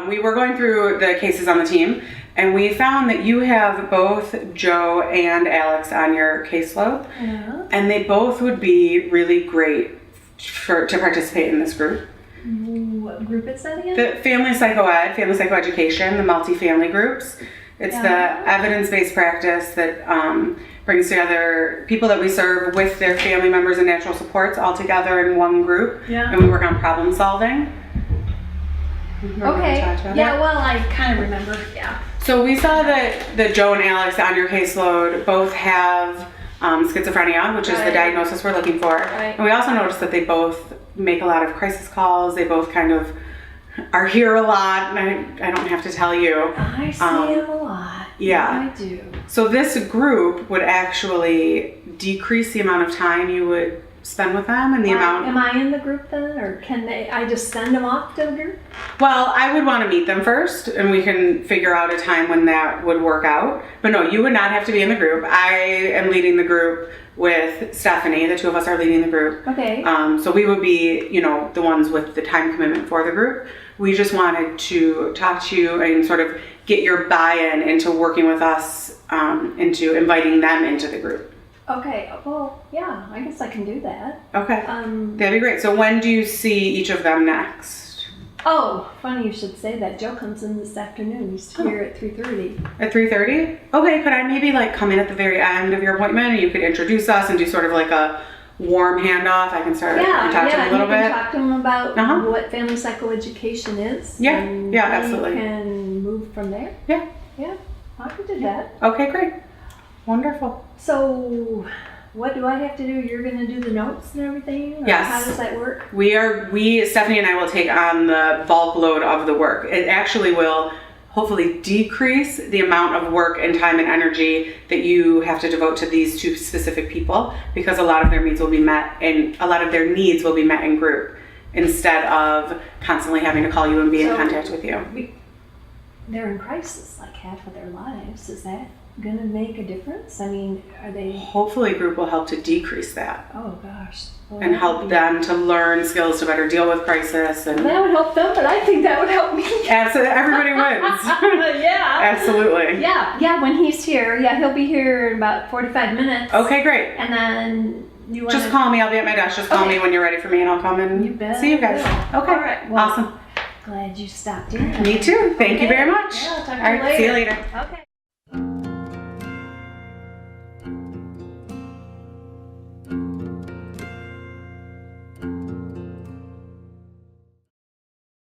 we were going through the cases on the team, and we found that you have both Joe and Alex on your caseload, and they both would be really great to participate in this group. What group is that again? The family psychoeducation, the multifamily groups. It's the evidence-based practice that brings together people that we serve with their family members and natural supports all together in one group. Yeah. And we work on problem solving. Okay. Yeah, well, I kind of remember. Yeah. So we saw that Joe and Alex on your caseload both have schizophrenia, which is the diagnosis we're looking for. Right. And we also noticed that they both make a lot of crisis calls. They both kind of are here a lot, and I don't have to tell you. I see them a lot. Yeah. I do. So this group would actually decrease the amount of time you would spend with them and the amount. Am I in the group then, or can I just send them off to the group? Well, I would want to meet them first, and we can figure out a time when that would work out. But no, you would not have to be in the group. I am leading the group with Stephanie. The two of us are leading the group. Okay. So we would be, the ones with the time commitment for the group. We just wanted to talk to you and sort of get your buy-in into working with us, into inviting them into the group. Okay. Well, yeah, I guess I can do that. Okay. That'd be great. So when do you see each of them next? Oh, funny you should say that. Joe comes in this afternoon. He's here at 3:30. At 3:30? Okay, could I maybe come in at the very end of your appointment and you could introduce us and do sort of like a warm handoff? I can start and talk to him a little you can bit. talk to him about what family psychoeducation is. Yeah, and absolutely. We can move from there. Yeah. Yeah, I can do that. Okay, great. Wonderful. So, what do I have to do? You're going to do the notes and everything? Or Yes. How does that work? Stephanie and I will take on the bulk load of the work. It actually will hopefully decrease the amount of work and time and energy that you have to devote to these two specific people, because a lot of their needs will be met in group instead of constantly having to call you and be in contact with you. They're in crisis like half of their lives. Is that going to make a difference? I mean, are they... Hopefully group will help to decrease that. Oh gosh. Well, and help them to learn skills to better deal with crisis. And that would help them, but I think that would help me. Absolutely, everybody wins. Yeah. Absolutely. Yeah, when he's here. Yeah, he'll be here in about 45 minutes. Okay, great. And then you want Just call me. I'll be at my desk. Just call me when you're ready for me and I'll come and see you guys. Okay. All right. Well, awesome. Glad you stopped in. Me too. Thank you very much. Yeah, I'll talk to All you right, later. see you later. Okay.